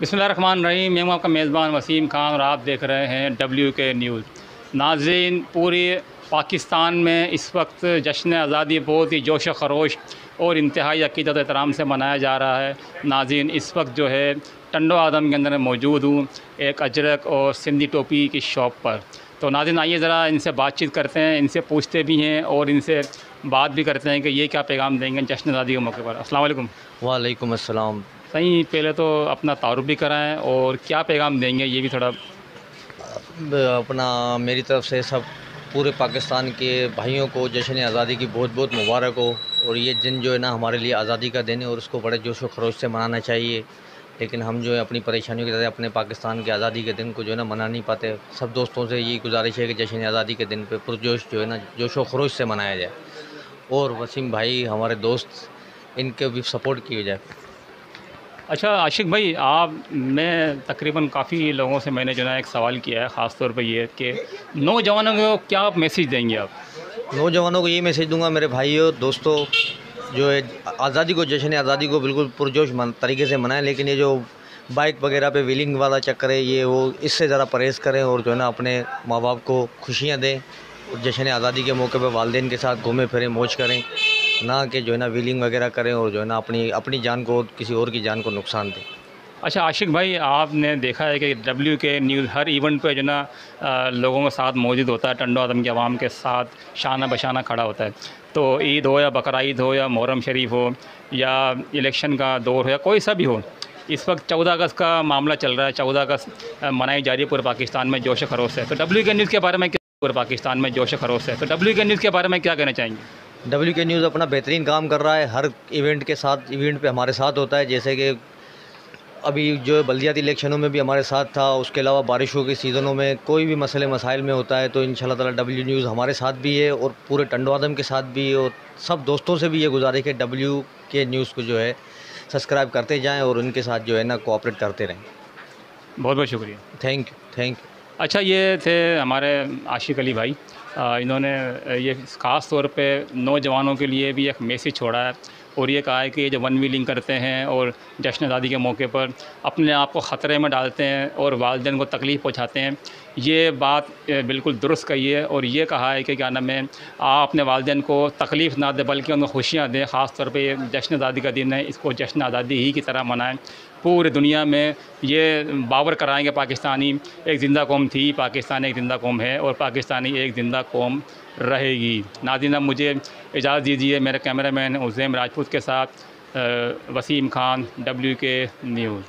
बिस्मिल्लाहिर्रहमानिर्रहीम। मैं हूं आपका मेज़बान वसीम खान और आप देख रहे हैं WK न्यूज़। नाज़रीन, पूरे पाकिस्तान में इस वक्त जश्न आज़ादी बहुत ही जोश व खरोश और इंतहाई अक़ीदत एहतराम से मनाया जा रहा है। नाज़रीन, इस वक्त जो है टंडो आदम के अंदर मौजूद हूँ, एक अजरक और सिंधी टोपी की शॉप पर। तो नाज़रीन, आइए ज़रा इनसे बातचीत करते हैं, इनसे पूछते भी हैं और इनसे बात भी करते हैं कि ये क्या पैगाम देंगे जश्न आज़ादी के मौके पर। अस्सलाम वालेकुम। वालेकुम अस्सलाम। सही, पहले तो अपना तारुफ भी कराएं और क्या पैगाम देंगे ये भी थोड़ा। अपना मेरी तरफ से सब पूरे पाकिस्तान के भाइयों को जश्न आज़ादी की बहुत बहुत मुबारक हो। और ये दिन जो है ना हमारे लिए आज़ादी का दिन है और उसको बड़े जोश व खरोश से मनाना चाहिए। लेकिन हम जो है अपनी परेशानियों की वजह से अपने पाकिस्तान के आज़ादी के दिन को जो है ना मना नहीं पाते। सब दोस्तों से यही गुजारिश है कि जश्न आज़ादी के दिन पे पुरजोश जो है ना जोश व खरोश से मनाया जाए और वसीम भाई हमारे दोस्त इनके भी सपोर्ट किया जाए। अच्छा आशिक भाई, मैं तकरीबन काफ़ी लोगों से मैंने जो है एक सवाल किया है, ख़ास तौर पे ये कि नौजवानों को क्या मैसेज देंगे आप? नौजवानों को ये मैसेज दूंगा, मेरे भाइयों दोस्तों, जो है आज़ादी को जश्न आज़ादी को बिल्कुल पुरजोश तरीके से मनाएं। लेकिन ये जो बाइक वगैरह पे व्हीलिंग वाला चक्कर है ये वो इससे ज़रा परहेज़ करें और जो है ना अपने माँ बाप को खुशियाँ दें और जश्न आज़ादी के मौके पर वालिदैन के साथ घूमें फिरें मौज करें, ना कि जो है ना व्हीलिंग वगैरह करें और जो है ना अपनी जान को किसी और की जान को नुकसान दें। अच्छा आशिक भाई, आपने देखा है कि WK न्यूज़ हर इवेंट पे जो ना लोगों के साथ मौजूद होता है, टंडो आदम के अवाम के साथ शाना बशाना खड़ा होता है। तो ईद हो या बकरा ईद हो या मुहर्रम शरीफ हो या इलेक्शन का दौर हो या कोई सा भी हो, इस वक्त 14 अगस्त का मामला चल रहा है। 14 अगस्त मनाई जा रही है पूरे पाकिस्तान में जोश खरोश है। तो WK न्यूज़ के बारे में पूरे पाकिस्तान में जोश खरोश है, तो WK न्यूज़ के बारे में क्या कहना चाहेंगे? WK न्यूज़ अपना बेहतरीन काम कर रहा है, हर इवेंट पे हमारे साथ होता है। जैसे कि अभी जो बल्दियाती इलेक्शनों में भी हमारे साथ था, उसके अलावा बारिशों के सीज़नों में कोई भी मसले मसाइल में होता है तो इंशाल्लाह ताला WK न्यूज़ हमारे साथ भी है और पूरे टंडो आदम के साथ भी है। और सब दोस्तों से भी ये गुजारिश है WK न्यूज़ को जो है सब्सक्राइब करते जाएँ और उनके साथ जो है ना कोऑपरेट करते रहें। बहुत बहुत शुक्रिया। Thank you. अच्छा, ये थे हमारे आशिक अली भाई। इन्होंने ये ख़ास तौर पे नौजवानों के लिए भी एक मैसेज छोड़ा है और ये कहा है कि ये जो वन व्हीलिंग करते हैं और जश्न आज़ादी के मौके पर अपने आप को ख़तरे में डालते हैं और वालिदैन को तकलीफ़ पहुंचाते हैं, ये बात बिल्कुल दुरुस्त कही है। और ये कहा है कि क्या नाम है, आप अपने वालिदैन को तकलीफ़ ना दें बल्कि उनको खुशियाँ दें। ख़ास तौर पे ये जश्न आज़ादी का दिन है, इसको जश्न आज़ादी ही की तरह मनाएं। पूरे दुनिया में ये बावर कराएंगे पाकिस्तानी एक ज़िंदा कौम थी, पाकिस्तान एक ज़िंदा कौम है और पाकिस्तानी एक ज़िंदा कौम रहेगी। नाज़रीन, अब मुझे इजाज़त दीजिए मेरे कैमरामैन उज़ैम राजपूत के साथ वसीम खान, WK न्यूज़।